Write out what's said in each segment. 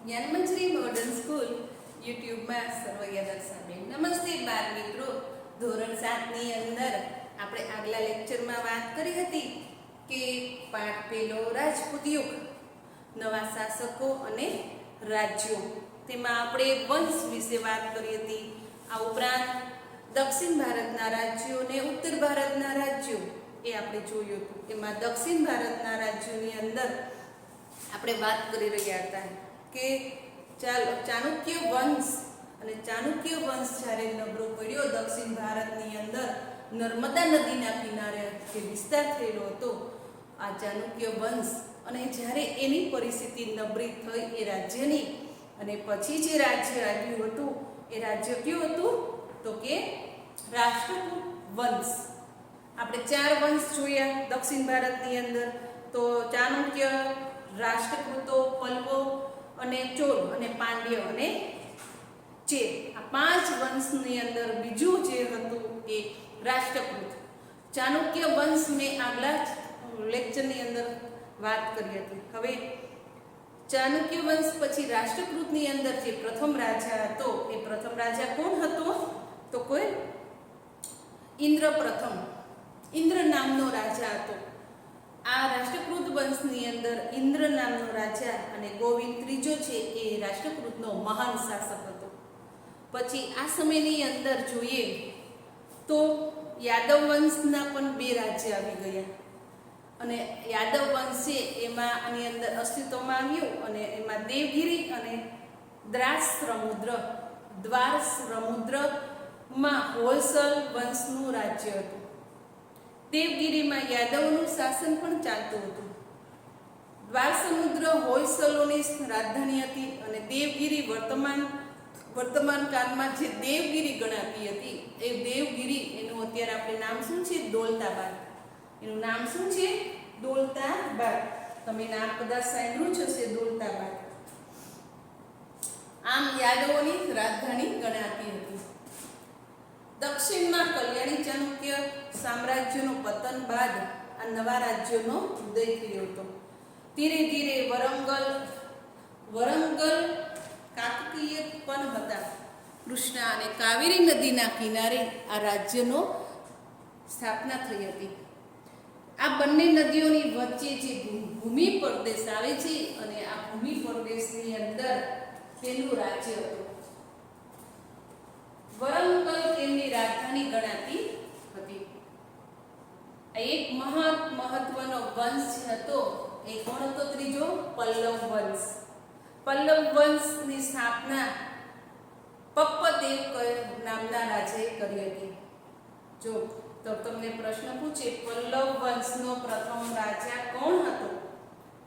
Gyanmanjari modern school યુટ્યુબમાં સર્વૈયા દર્શાબેન નમસ્તે બાળ મિત્રો. ધોરણ 7 ની અંદર આપણે આગલા લેક્ચરમાં વાત કરી હતી કે પાઠ પહેલો રાજપૂત યુગ, નવા શાસકો અને રાજ્યો. તેમાં આપણે વંશ વિશે વાત કરી હતી. આ ઉપરાંત દક્ષિણ ભારતના રાજ્યો અને ઉત્તર ભારતના રાજ્યો એ આપણે જોયું હતું. એમાં દક્ષિણ ભારતના રાજ્યોની અંદર આપણે વાત કરી રહ્યા હતા કે ચાણક્ય વંશ, અને ચાણક્ય વંશ જ્યારે નબળો પડ્યો દક્ષિણ ભારતની અંદર નર્મદા નદીના કિનારે જે વિસ્તાર થયેલો હતો આ ચાણક્ય વંશ, અને જ્યારે એની પરિસ્થિતિ નબળી થઈ એ રાજ્યની, અને પછી જે રાજ્ય આવ્યું હતું એ રાજ્ય કયું હતું તો કે રાષ્ટ્રકૂટ વંશ. આપણે 4 વંશ જોયા દક્ષિણ ભારતની અંદર. તો ચાણક્ય, રાષ્ટ્રકૂતો, પલ્લવો અને ચોલ અને પાંડ્ય અને ચેર, આ 5 વંશની અંદર બીજું જે હતું એ રાષ્ટ્રકૂટ. ચાણક્ય વંશ મેં આગલા લેક્ચરની અંદર વાત કરી હતી. હવે ચાણક્ય વંશ પછી રાષ્ટ્રકૂટની અંદર જે પ્રથમ રાજા હતો એ પ્રથમ રાજા કોણ હતો તો કોઈ ઇન્દ્ર પ્રથમ, ઇન્દ્ર નામનો રાજા હતો. આ રાષ્ટ્રકૂટ વંશની અંદર ઇન્દ્ર નામનો રાજા અને ગોવિંદ ત્રીજો છે એ રાષ્ટ્રકૂટનો મહાન શાસક હતો. પછી આ સમયની અંદર જોઈએ તો યાદવ વંશના પણ 2 રાજ્ય આવી ગયા, અને યાદવ વંશ છે એમાં આની અંદર અસ્તિત્વમાં આવ્યું, અને એમાં દેવગીરી અને દ્વારસમુદ્રમાં હોયસલ વંશનું રાજ્ય હતું. દેવગીરીમાં યાદવનું શાસન પણ ચાલતું હતું. દ્વારસમુદ્ર હોયસલોની રાજધાની હતી, અને દેવગીરી વર્તમાન કાળમાં જે દેવગીરી ગણાતી હતી એ દેવગીરી, એનું અત્યારે આપણે નામ શું છે દૌલતાબાદ. એનું નામ શું છે દૌલતાબાદ. તમે નામ કદાચ સાંભળ્યું જ હશે દૌલતાબાદ. આમ યાદવોની રાજધાની ગણાતી હતી. દક્ષિણમાં કલ્યાણી ચાણક્ય સામ્રાજ્યનું પતન બાદ આ નવા રાજ્યોનો ઉદય થયો હતો. ધીરે ધીરે વરંગલ કાકતીય પણ હતા. કૃષ્ણા અને કાવેરી નદીના કિનારે આ રાજ્યનો સ્થાપના થઈ હતી. આ બંને નદીઓની વચ્ચે જે ભૂમિ પ્રદેશ આવે છે, અને આ ભૂમિ પ્રદેશની અંદર તેનું રાજ્ય હતું. વરંગલ તેમની રાજધાની ગણાતી હતી. એક મહત્વનો વંશ હતો એ કોણ હતો ત્રીજો પલ્લવ વંશ. પલ્લવ વંશની સ્થાપના પપ્પદેવ નામના રાજાએ કરી હતી. જો તો તમને પ્રશ્ન પૂછે પલ્લવ વંશનો પ્રથમ રાજા કોણ હતો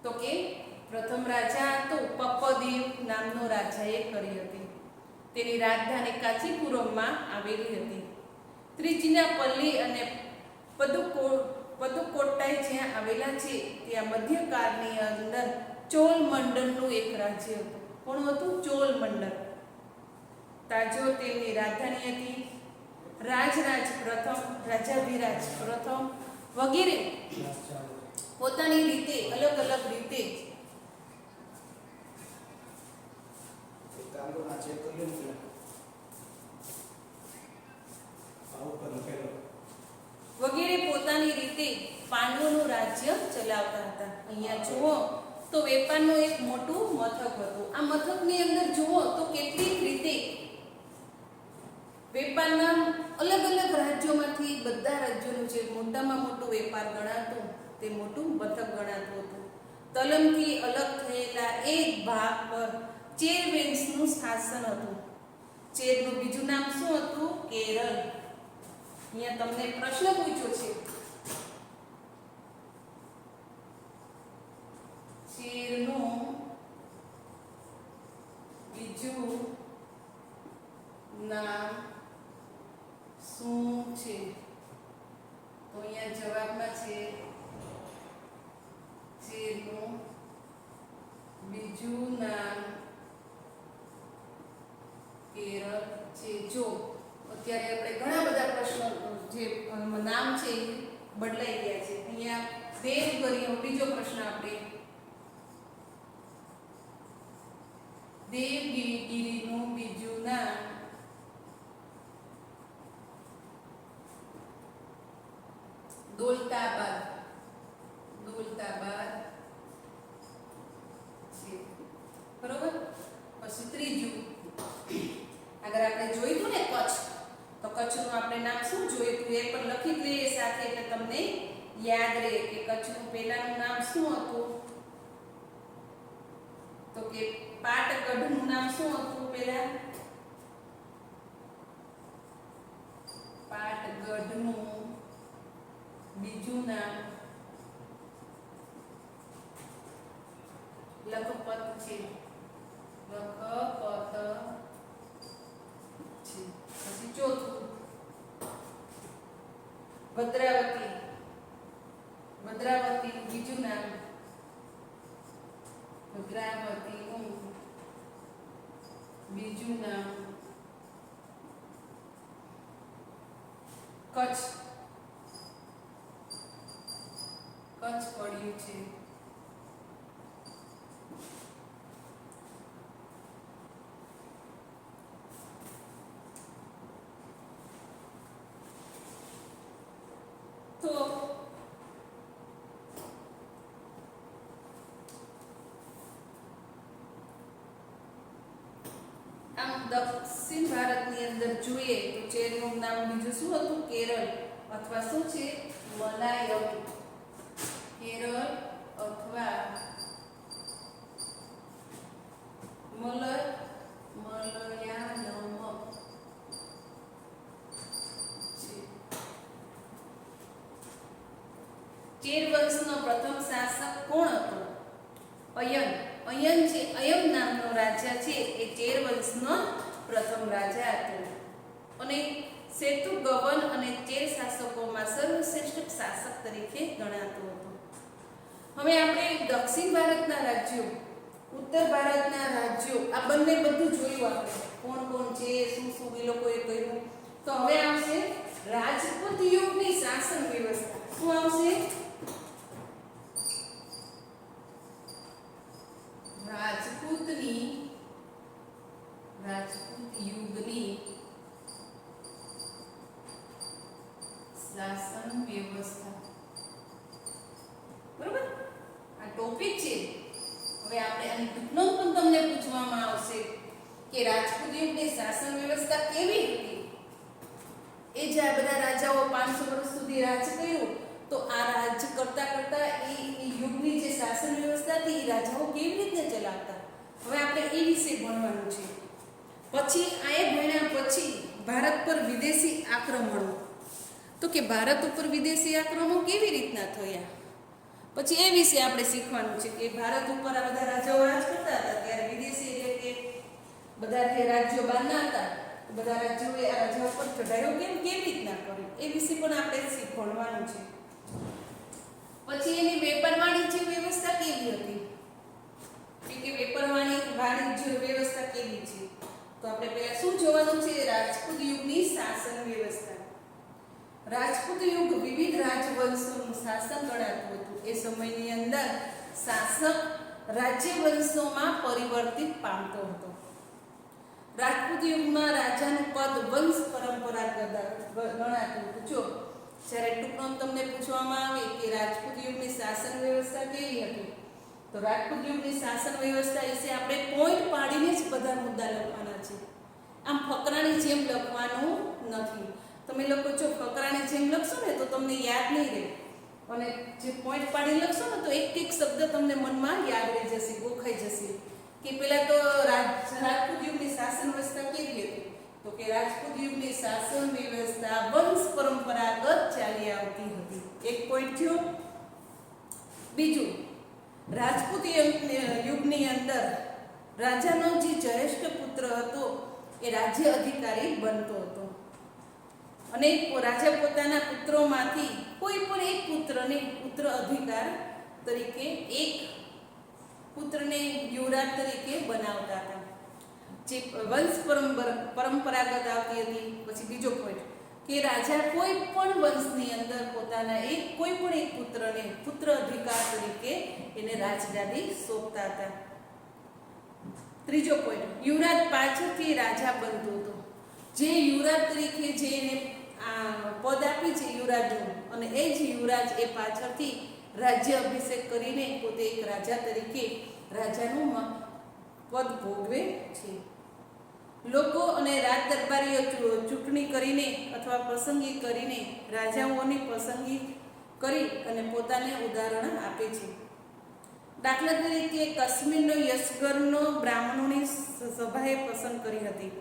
તો કે પ્રથમ રાજા હતો પપ્પદેવ નામનો રાજાએ કરી હતી. તેની રાજધાની કાંચીપુરમમાં આવેલી હતી. ત્રિચિનાપલ્લી અને પદુકોટ્ટાઈ જ્યાં આવેલા છે ત્યાં મધ્યકાળની અંદર ચોલ મંડળનું એક રાજ્ય હતું. કોણ હતું? ચોલ મંડળ. તાજો તેમની રાજધાની હતી. રાજરાજ પ્રથમ, રાજાભિરાજ પ્રથમ વગેરે પોતાની રીતે અલગ અલગ રીતે પાંડવોનું રાજ્ય ચલાવતા હતા. અહીંયા જુઓ તો વેપારનું એક મોટું મથક હતું. આ મથકની અંદર જુઓ તો કેટલીક રીતે વેપારના અલગ અલગ રાજ્યોમાંથી બધા રાજ્યોનું જે મોટામાં મોટું વેપાર ગણાતું તે મોટું મથક ગણાતું હતું. તલમથી અલગ થયેલા એક ભાગ પર ચેર વંશનું શાસન હતું. ચેરનું બીજું નામ શું હતું? કેરળ. અહીંયા તમને પ્રશ્ન પૂછ્યો છે ચેરનું બીજું નામ શું છે? તો અહીંયા જવાબમાં છે ચેરનું બીજું નામ કેરળ છે. જો અત્યારે આપણે ઘણા બધા પ્રશ્નો જે નામ છે એ બદલાઈ ગયા છે. અહીંયા દેવગરીનો બીજો પ્રશ્ન આપણે દેવગીરીનું બીજું નામ દોલતાબાદ છે, બરોબર. પછી ત્રીજું અગર આપણે જોઈતું ને કચ્છ, તો કચ્છનું આપણે નામ શું જોઈતું એ પણ લખી દઈએ સાથે, એટલે તમને યાદ રહે કે કચ્છનું પહેલાનું નામ શું હતું. તો કે પાટગઢનું નામ શું હતું પહેલા? પાટગઢનું બીજું નામ લખપત છે. પછી ચોથું ભદ્રાવતીનું બીજું નામ કચ્છ પડ્યું છે. તો આમ દક્ષિણ ભારતની અંદર જોઈએ તો ચેરનું નામ બીજું શું હતું? કેરળ અથવા શું છે? મલાયમ. કેરળ અથવા મલયાલમ છે. ચેર વંશનો પ્રથમ શાસક કોણ હતો? અયન છે. અયમ નામનો રાજા છે એ ચેર વંશનો પ્રથમ રાજા હતો અને સેતુગવન અને ચેર શાસકોમાં સર્વશ્રેષ્ઠ શાસક તરીકે ગણાતો હતો. હવે આપણે દક્ષિણ ભારતના રાજ્યો, ઉત્તર ભારતના રાજ્યો, આ બંને બધું જોયું આપણે, કોણ કોણ છે, શું શું એ લોકોએ કર્યું. તો હવે આવશે રાજપૂત યુગની શાસન વ્યવસ્થા. શું આવશે? રાજપૂત યુગની શાસન વ્યવસ્થા. બરોબર, આ ટોપિક છે. હવે આપણે આની ટૂંકનો પણ તમને પૂછવામાં આવશે કે રાજપૂત યુગની શાસન વ્યવસ્થા કેવી હતી. એ જે આ બધા રાજાઓ 500 વર્ષ સુધી રાજ કર્યું, તો આ રાજ કરતા કરતા એ યુગની જે શાસન વ્યવસ્થા હતી એ રાજાઓ કેવી રીતે ચલાવતા, હવે આપણે એ વિશે ભણવાનું છે. પછી આ ભણ્યા પછી ભારત પર વિદેશી આક્રમણો, તો કે ભારત ઉપર વિદેશી આક્રમણો કેવી રીતના થયા, પછી એ વિશે આપણે શીખવાનું છે કે ભારત ઉપર આ બધા રાજાઓ રાજ કરતા હતા ત્યારે વિદેશી એટલે કે બધા જે રાજ્યો બહારના હતા, બધા રાજ્યોએ આ રાજા ઉપર ચઢાઈઓ કેવી રીતના કરી એ વિશે પણ આપણે શીખવાનું છે. પછી એની વેપાર વાણિજ્ય વ્યવસ્થા કેવી હતી, કે વેપાર વાણિજ્ય વ્યવસ્થા કેવી છે. તો આપણે પહેલા શું જોવાનું છે? રાજપૂત યુગની શાસન વ્યવસ્થા. રાજપૂત યુગ વિવિધ રાજવંશોનું શાસન ગણાતું હતું. એ સમયની અંદર શાસક રાજ્યવંશોમાં પરિવર્તિત પામતો હતો. રાજપૂત યુગમાં રાજાનું પદ વંશ પરંપરાગત ગણાતું હતું. જો જ્યારે ટૂંકમાં તમને પૂછવામાં આવે કે રાજપૂત યુગની શાસન વ્યવસ્થા કેવી હતી, તો રાજપૂત યુગની શાસન વ્યવસ્થા વિશે આપણે પોઈન્ટ પાડીને જ બધા મુદ્દા લખવાના છે. આમ ફકરાની જેમ લખવાનું નથી. તમે લોકો જો ફકરાની જેમ લખશો ને તો તમને યાદ નહીં રહે, અને જે પોઈન્ટ પાડીને લખશો ને તો એક એક શબ્દ તમને મનમાં યાદ રહી જશે, ગોખાઈ જશે. કે પહેલા તો રાજપૂત યુગની શાસન વ્યવસ્થા કેવી હતી, તો કે રાજપૂત યુગની શાસન વ્યવસ્થા વંશ પરંપરાગત ચાલી આવતી હતી. એક પોઈન્ટ થયો. બીજું, રાજપૂત યુગની અંદર રાજાનો જે જ્યેષ્ઠ પુત્ર હતો એ રાજ્ય અધિકારી બનતો હતો, અને રાજા પોતાના પુત્રોમાંથી કોઈ પણ એક પુત્રને પુત્ર અધિકાર તરીકે, એક પુત્રને યુવરાજ તરીકે બનાવતા હતા, જે વંશ પરંપરાગત આવતી હતી. પછી બીજો પોઈન્ટ કે રાજા કોઈ પણ વંશની અંદર પોતાના કોઈ પણ એક પુત્રને પુત્ર અધિકાર તરીકે એને રાજગાદી સોંપતા હતા. ત્રીજો પોઈન્ટ, યુવરાજ પાછળથી રાજા બનતો હતો. જે યુવરાજ તરીકે જે એને પદ આપી છે યુવરાજનું, અને એ જ યુવરાજ એ પાછળથી રાજ્ય અભિષેક કરીને પોતે એક રાજા તરીકે રાજાનું પદ ભોગવે છે. લોકો અને રાજ દરબારીઓ ચૂંટણી કરીને અથવા પસંદગી કરીને રાજાઓની પસંદગી કરી અને પોતાને ઉદાહરણ આપે છે. દાખલા તરીકે કાશ્મીરનો યશગરનો બ્રાહ્મણોની સભાએ પસંદ કરી હતી.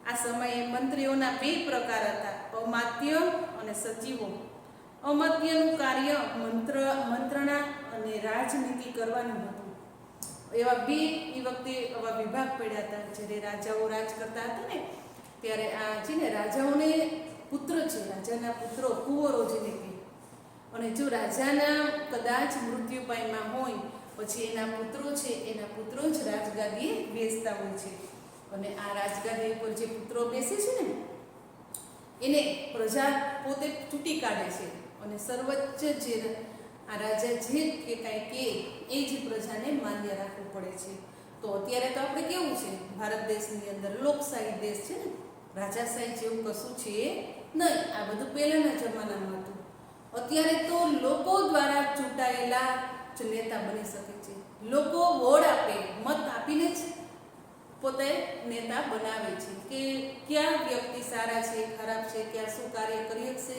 આ સમયે મંત્રીઓના બે પ્રકાર હતા, અમાત્ય અને સચિવો. અમાત્યનું કાર્ય મંત્રણા અને રાજનીતિ કરવાનું હતું. એવા બે એ વખતે એવા વિભાગ પડ્યા હતા. જ્યારે રાજાઓ રાજ કરતા હતા ને ત્યારે આ છે ને રાજાઓને પુત્ર છે, રાજાના પુત્રો કુંવરો જેને કહે, અને જો રાજાના કદાચ મૃત્યુ પામ્યા હોય પછી એના પુત્રો છે, એના પુત્રો જ રાજગાદીએ બેસતા હોય છે. અને આ રાજગાદી ઉપર જે પુત્રો બેસે છે ને એને પ્રજા પોતે ચૂંટી કાઢે છે, અને સર્વોચ્ચ જે આ રાજા જે કે કાંઈ કે એ જ પ્રજાને માન્ય રાખવું પડે છે. તો અત્યારે તો આપણે કેવું છે, ભારત દેશની અંદર લોકશાહી દેશ છે ને, રાજાશાહી જેવું કશું છે નહીં. આ બધું પહેલાંના જમાનામાં હતું. અત્યારે તો લોકો દ્વારા ચૂંટાયેલા જ નેતા બની શકે છે. લોકો વોટ આપે, મત આપીને જ પોતે નેતા બનાવે છે કે ક્યાં વ્યક્તિ સારા છે, ખરાબ છે, ક્યાં શું કાર્ય કરી શકશે,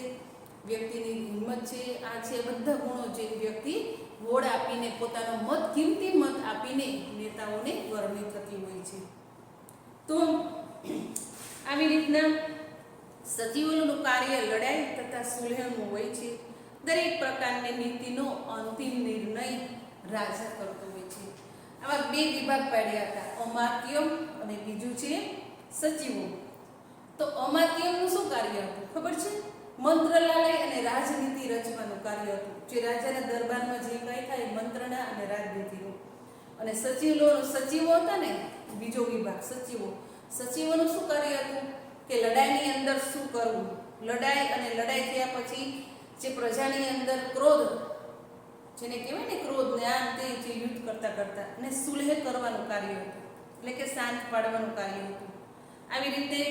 વ્યક્તિની હિંમત છે, આ છે, બધા ગુણો જે વ્યક્તિ વોટ આપીને પોતાનો મત, કિંમતી મત આપીને નેતાઓને વરણી થતી હોય છે. તો આવી રીતના સચિવોનું કાર્ય લડાઈ તથા સુલેહનું હોય છે. દરેક પ્રકારની નીતિનો અંતિમ નિર્ણય રાજા કરતો હોય છે. આવા બે વિભાગ પાડ્યા હતા, અમાત્ય અને બીજું છે સચિવો. તો અમાત્યનું શું કાર્ય હતું ખબર છે? મંત્રાલય અને રાજનીતિ રચવાનું કાર્ય હતું. જે રાજાના દરબારમાં જે કંઈ થાય મંત્રણા અને રાજનીતિનું. અને સચિવો હતા ને બીજો વિભાગ સચિવોનું શું કાર્ય હતું કે લડાઈની અંદર શું કરવું, લડાઈ અને લડાઈ થયા પછી જે પ્રજાની અંદર ક્રોધ, જેને કહેવાય ને ક્રોધ ને આમ તે જે યુદ્ધ કરતા અને સુલેહ કરવાનું કાર્ય હતું, એટલે કે શાંત પાડવાનું કાર્ય હતું. આવી રીતે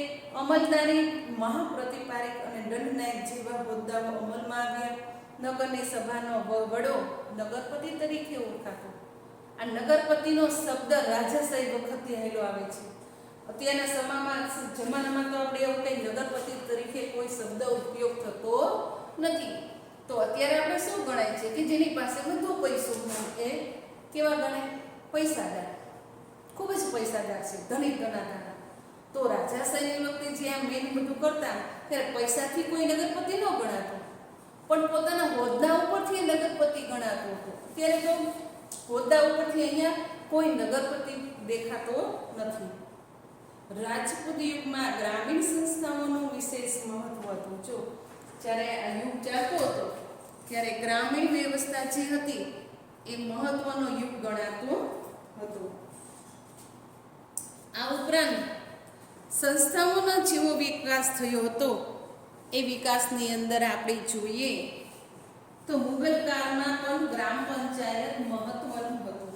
અમલદારી, મહાપ્રતિપારક અને દંડનાયક જેવા હોદ્દાઓ અમલમાં આવ્યા. નગરની સભાનો વડો નગરપતિ તરીકે ઓળખાતો. આ નગરપતિનો શબ્દ રાજાશાહી વખતે આવેલો આવે છે. અત્યારના જમાનામાં તો આપણે એવું કંઈ નગરપતિ તરીકે કોઈ શબ્દ ઉપયોગ થતો નથી. તો અત્યારે આપણે શું ગણાય છે કે જેની પાસે બધો પૈસો હોય એ કેવા ગણાય? પૈસાદાર, ખૂબ જ પૈસાદાર છે, ધનિક ગણાતા. તો રાજાશાહી વખતે જે આમ મેન બધું કરતા ત્યારે પૈસાથી કોઈ નગરપતિ ન ગણાતો, પણ પોતાના હોદ્દા ઉપરથી નગરપતિ ગણાતો હતો. અત્યારે તો હોદ્દા ઉપરથી અહીંયા કોઈ નગરપતિ દેખાતો નથી. રાજપૂત યુગમાં ગ્રામીણ સંસ્થાઓનું વિશેષ મહત્વ હતું. જો જ્યારે આ યુગ ચાલતો હતો ત્યારે ગ્રામીણ વ્યવસ્થા જે હતી એ મહત્વનો યુગ ગણાતો હતો. આ ઉપરાંત સંસ્થાઓનો જેવો વિકાસ થયો હતો એ વિકાસની અંદર આપણે જોઈએ તો મુગલ કાળમાં પણ ગ્રામ પંચાયત મહત્વનું હતું.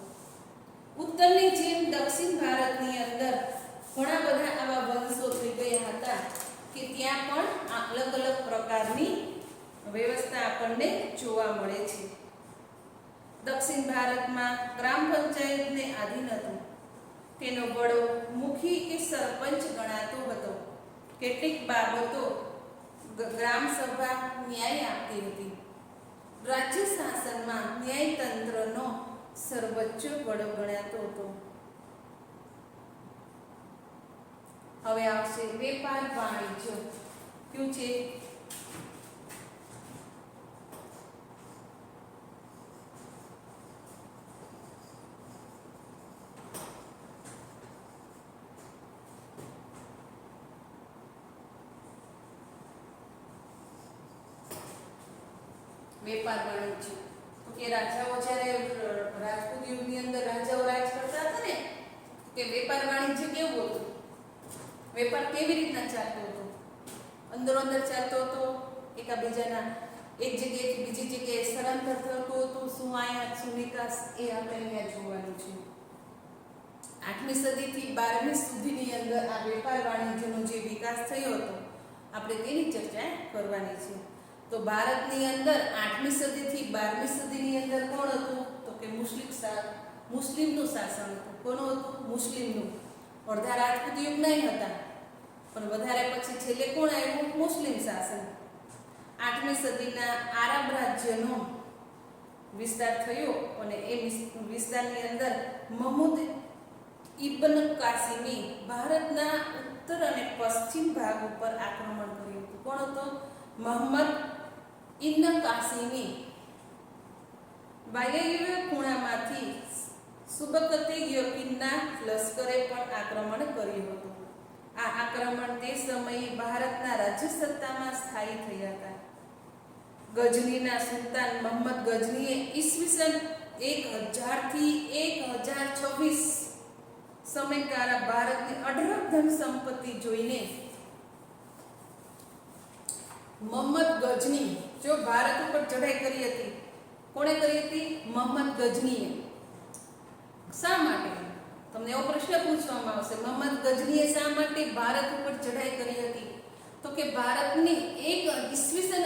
ઉત્તરની જેમ દક્ષિણ ભારતની અંદર ઘણા બધા આવા વંશો થઈ ગયા હતા કે ત્યાં પણ અલગ અલગ પ્રકારની વ્યવસ્થા આપણને જોવા મળે છે. દક્ષિણ ભારતમાં ગ્રામ પંચાયતને આધીન હતું. તેનો વડો મુખી કે સરપંચ ગણાતો હતો. કેટલીક બાબતો ગ્રામ સભા ન્યાય આપતી હતી. રાજ્ય શાસનમાં ન્યાયતંત્રનો સર્વોચ્ચ વડો ગણાતો હતો. હવે આવશે વેપાર વાણિજ્ય. શું છે? વેપાર વાણિજ્ય. તો કે રાજાઓ જ્યારે રાજપૂત યુગની અંદર રાજાઓ રાજ કરતા હતા ને કે વેપાર વાણિજ્ય કેવું હતું, વેપાર કેવી રીતના ચાલતો હતો? અંદરો અંદર ચાલતો હતો. એકબીજાના એક જગ્યાએથી બીજી જગ્યાએ સ્થળાંતર થતું હતું. શું આયાત શું નિકાસ એ આપણે અહીંયા જોવાનું છે. 8મી સદીથી 12મી સુધીની અંદર આ વેપાર વાણિજ્યનો જે વિકાસ થયો હતો આપણે તેની ચર્ચા કરવાની છે. તો ભારતની અંદર 8મી સદીથી 12મી સદીની અંદર કોણ હતું? તો કે મુસ્લિમનું શાસન હતું. કોનું હતું? મુસ્લિમનું. અડધા રાજપૂત યુગના હતા, પણ વધારે પછી છેલ્લે કોણ આવ્યું? મુસ્લિમ શાસન. 8મી સદીના આરબ રાજ્યનો વિસ્તાર થયો અને એ વિસ્તારની અંદર મહમૂદ ઇબ્ન કાસિમી ભારતના ઉત્તર અને પશ્ચિમ ભાગ ઉપર આક્રમણ કર્યું હતું. કોણ હતો? મોહમ્મદ ઇબ્ન કાસિમી. વાયવ્ય ખૂણામાંથી સુબકતે યકીનના લશ્કરે પણ આક્રમણ કર્યું હતું. આ આક્રમણ તે સમયે ભારતના રાજ્ય સત્તામાં સ્થાયી થયા હતા. ગજનીના સુલતાન મોહમ્મદ ગજનીએ ઈસવીસન 1000 થી 1026 સમયગાળા ભારતની અઢળક ધન સંપત્તિ જોઈને મોહમ્મદ ગજની જો ભારત ઉપર ચઢાઈ કરી હતી. કોણે કરી હતી? મોહમ્મદ ગજનીએ. શા માટે? તમને એવો પ્રશ્ન પૂછવામાં આવશે, મોહમ્મદ ગજનીએ શા માટે ભારત ઉપર ચઢાઈ કરી હતી? તો કે ભારતની ઈસવીસન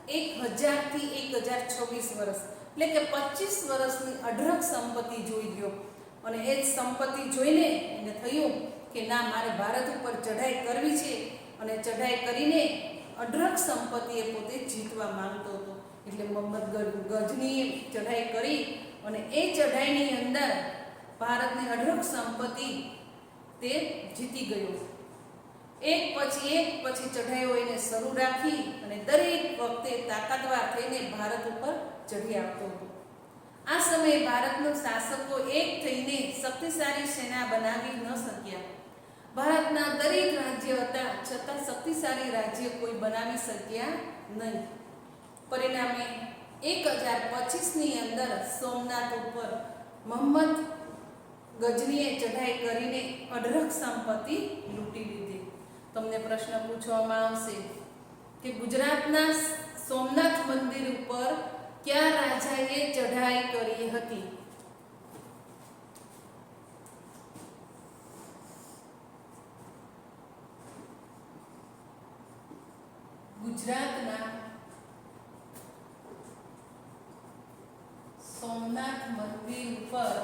1000 થી 1026 વર્ષ એટલે કે 25 વર્ષની અઢળક સંપત્તિ જોઈ ગયો અને એ જ સંપત્તિ જોઈને એને થયું કે ના, મારે ભારત ઉપર ચઢાઈ કરવી છે અને ચઢાઈ કરીને અઢળક સંપત્તિ એ પોતે જીતવા માંગતો હતો. એટલે મોહમ્મદ ગજનીએ ચઢાઈ કરી અને એ ચઢાઈની અંદર ભારતની અઢળક સંપત્તિ તે જીતી ગયો. એક પછી ચઢાઈઓ એને શરૂ રાખી અને દરેક વખતે તાકાતવાર થઈને ભારત ઉપર ચઢી આવતો હતો. આ સમયે ભારતના શાસકો એક થઈને શક્તિશાળી સેના બનાવી ન શક્યા. ભારતના દરેક રાજ્ય હતા, છતાં શક્તિશાળી રાજ્ય કોઈ બનાવી શક્યા નહીં. પરિણામે 1025ની અંદર સોમનાથ ઉપર મોહમ્મદ ગજનીએ ચઢાઈ કરીને અઢળક સંપત્તિ લૂંટી લીધી. તમને પ્રશ્ન પૂછવામાં આવશે કે ગુજરાતના સોમનાથ મંદિર ઉપર કયા રાજાએ ચઢાઈ કરી હતી? ગુજરાતના સોમનાથ મંદિર ઉપર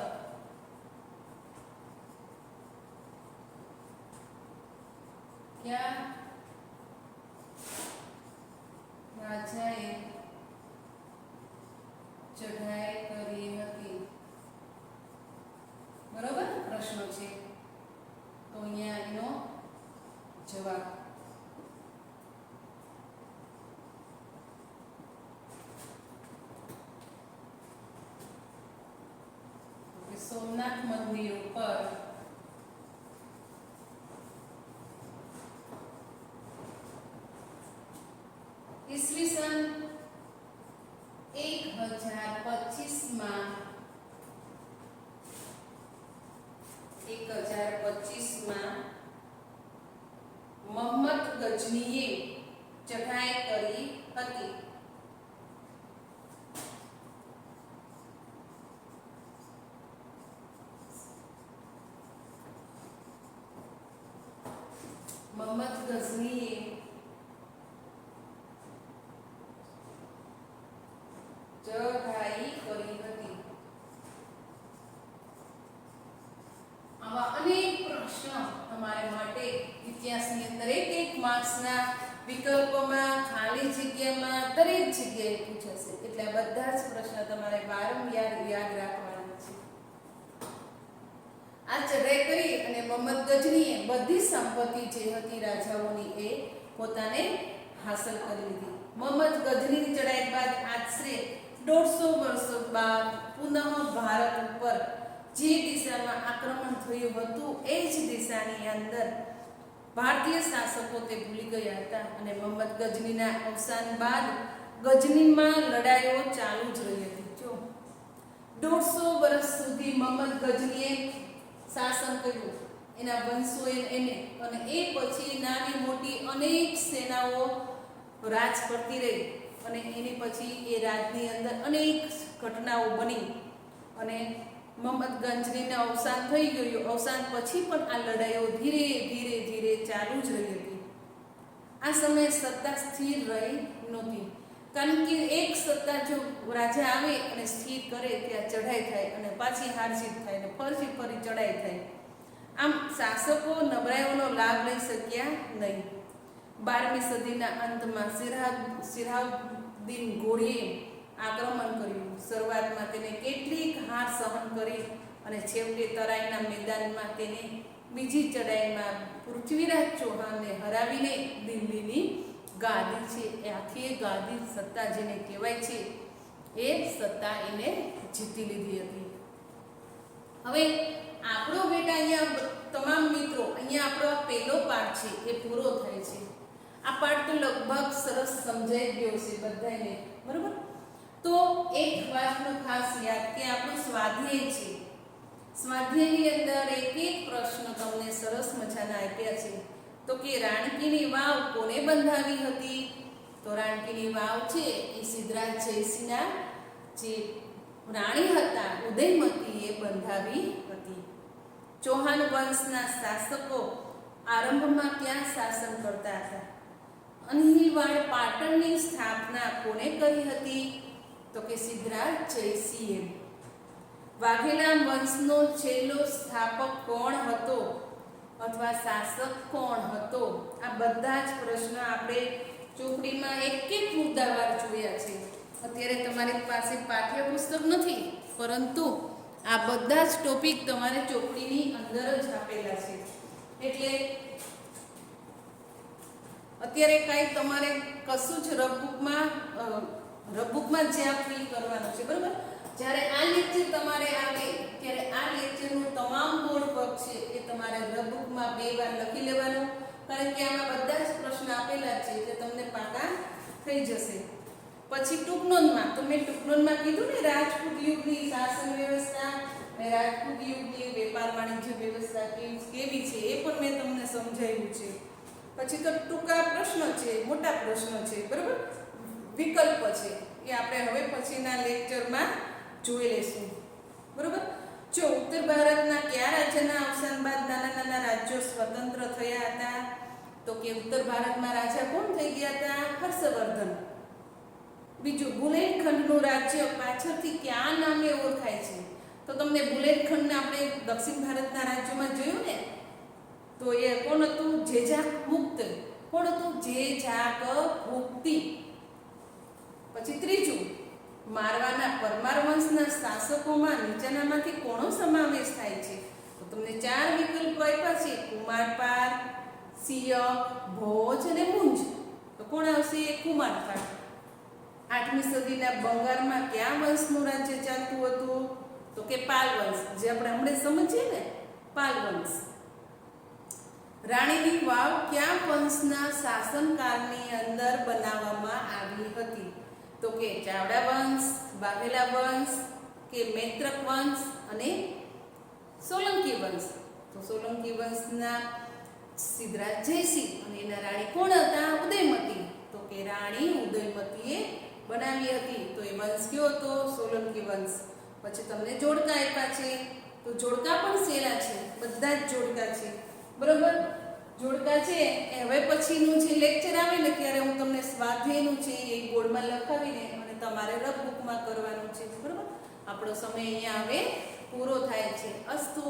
કયા રાજાએ ચઢાઈ કરી હતી? બરોબર પ્રશ્ન છે, તો અહીંયા એનો જવાબ સોમનાથ મંદિર ઉપર ઈસવીસન 1025માં મોહમ્મદ ગજનીએ ચઢાઈ કરી હતી. મોહમ્મદ ગજનીએ ચઢાઈ કરી હતી. આવા અનેક પ્રશ્નો તમારે માટે ઇતિહાસની અંદર એક માર્ક્સના વિકલ્પોમાં, ખાલી જગ્યામાં, દરેક જગ્યાએ પૂછાશે. એટલે બધા જ પ્રશ્ન તમારે વારંવાર યાદ રાખવાના છે. આ ચઢાઈ કરી અને મોહમ્મદ ગજનીએ બધી સંપત્તિ જે હતી રાજાઓની એ પોતાને હાંસલ કરી લીધી. મોહમ્મદ ગજનીની ચઢાઈ બાદ આશરે 150 વર્ષો બાદ પુનઃ ભારત ઉપર જે દિશામાં આક્રમણ થયું હતું એ જ દિશાની અંદર ભારતીય શાસકો તે ભૂલી ગયા હતા અને મોહમ્મદ ગજનીના અવસાન બાદ ગજનીમાં લડાઈઓ ચાલુ જ રહી હતી. જો 150 વર્ષ સુધી મોહમ્મદ ગજનીએ શાસન કર્યું, એના વંશોએ એને, અને એ પછી નાની મોટી અનેક સેનાઓ રાજ કરતી રહી અને એની પછી એ રાજની અંદર અનેક ઘટનાઓ બની અને મોહમ્મદ ગંજનીને અવસાન થઈ ગયું. અવસાન પછી પણ આ લડાઈઓ ધીરે ધીરે ધીરે ચાલુ જ રહી હતી. આ સમયે સત્તા સ્થિર રહી નહોતી, કારણ કે એક સત્તા જો રાજા આવે અને સ્થિર કરે ત્યાં ચઢાઈ થાય અને પાછી હાર જીત થાય અને ફરી ચઢાઈ થાય. આમ શાસકો નબળાઈઓનો લાભ લઈ શક્યા નહીં. 12મી સદીના અંતમાં સિરાજુદ્દીન ઘોરીએ આક્રમણ કર્યું. શરૂઆતમાં તેને કેટલીક હાર સહન કરી અને છેવટે તરાઈના મેદાનમાં તેને બીજી ચઢાઈમાં પૃથ્વીરાજ ચૌહાણને હરાવીને દિલ્હીની ગાદી છે એ આખી ગાદી સત્તા જેને કહેવાય છે એ સત્તા એને જીતી લીધી હતી. હવે આપણો બેટા અહીંયા તમામ મિત્રો અહીંયા આપણો આ પહેલો પાઠ છે એ પૂરો થાય છે. આ પાઠ તો લગભગ સરસ સમજાઈ ગયો છે બધાને, બરોબર? તો એક વાતનો ખાસ યાદ કે આપણું સ્વાધ્યાય છે. સ્વાધ્યાયની અંદર એક પ્રશ્ન તમને સરસ મજાના આપ્યા છે. તો કે રાણકીની વાવ કોને બંધાવી હતી? તો રાણકીની વાવ છે એ સિદ્ધરાજ જયસિંહના જે રાણી હતા ઉદયમતીએ બંધાવી હતી. ચૌહાણ વંશના શાસકો આરંભમાં ક્યાં શાસન કરતા હતા? અણહિલવાડ પાટણની સ્થાપના કોને કરી હતી? તો કે સિદ્ધરાજ જયસિંહે. વાઘેલા વંશનો છેલ્લો સ્થાપક કોણ હતો અથવા શાસક કોણ હતો? આ બધા જ પ્રશ્ન આપણે ચોપડીમાં એક મુદ્દાવાર જોયા છે. અત્યારે તમારી પાસે પાઠ્યપુસ્તક નથી, પરંતુ આ બધા જ ટોપિક તમારે ચોપડીની અંદર જ આપેલા છે. એટલે અત્યારે કાંઈ તમારે કશું જ રબુકમાં જ્યાં ફિલ કરવાનું છે, બરાબર? જ્યારે આ લેક્ચર તમારે આવે ત્યારે આ લેક્ચરનું તમામ બોર્ડ વર્ક છે એ તમારે રબુકમાં 2 વાર લખી લેવાનું, કારણ કે આમાં બધા જ પ્રશ્ન આપેલા છે એટલે તમને પાકા થઈ જશે. પછી ટૂંકનોંધમાં તો મેં ટૂંકનોંધમાં કીધું ને રાજપૂત યુગની શાસન વ્યવસ્થા અને રાજપૂત યુગની વેપાર વાણિજ્ય વ્યવસ્થા કેવી છે એ પણ મેં તમને સમજાવ્યું છે. પછી તો ટૂંકા પ્રશ્નો છે, મોટા પ્રશ્નો છે, બરાબર? વિકલ્પ છે એ આપણે હવે પછીના લેક્ચરમાં જોઈ લેશું, બરાબર? જો ઉત્તર ભારતના કયા રાજ્યના અવસાન બાદ નાના નાના રાજ્યો સ્વતંત્ર થયા હતા? તો કે ઉત્તર ભારતમાં રાજા કોણ થઈ ગયા હતા? હર્ષવર્ધન. બીજું, બુંદેલખંડનું રાજ્ય પાછળથી કયા નામે ઓળખાય છે? તો તમને બુંદેલખંડને આપણે દક્ષિણ ભારતના રાજ્યોમાં જોયું ને, તો એ કોણ હતું? જેજાક મુક્ત. કોણ હતું? જેજાક મુક્તિ. પછી ત્રીજું, મારવાના પરમાર વંશના શાસકોમાં નીચેનામાંથી કોનો સમાવેશ થાય છે? તો તમને 4 વિકલ્પો આપ્યા છે: કુમારપાળ, સિયક, ભોજ અને મુંજ. તો કોણ આવશે? કુમારપાળ. 8મી સદીના બંગાળમાં કયા વંશનું રાજ્ય ચાલતું હતું? તો કે પાલ વંશ, જે આપણે હમણાં સમજીએ ને, પાલ વંશ. રાણીની વાવ કયા વંશના શાસનકાળની અંદર બનાવવામાં આવી હતી? તો કે ચાવડા વંશ, વાઘેલા વંશ કે મૈત્રક વંશ અને સોલંકી વંશ. તો સોલંકી વંશના સિદ્ધરાજ જયસિંહ અને એના રાણી કોણ હતા? ઉદયમતી. તો કે રાણી ઉદયમતીએ બનાવી હતી. તો એ વંશ કયો હતો? સોલંકી વંશ. પછી તમને જોડકા આપ્યા છે, તો જોડકા પણ સેલા છે, બધા જ જોડકા છે, બરોબર? જોડકા છે એ હવે પછીનું જે લેક્ચર આવે ને ત્યારે હું તમને સ્વાધ્યાયનું છે એ બોર્ડમાં લખાવીને અને તમારે રફ બુકમાં કરવાનું છે, બરોબર? આપણો સમય અહીંયા હવે પૂરો થાય છે. અસ્તુ.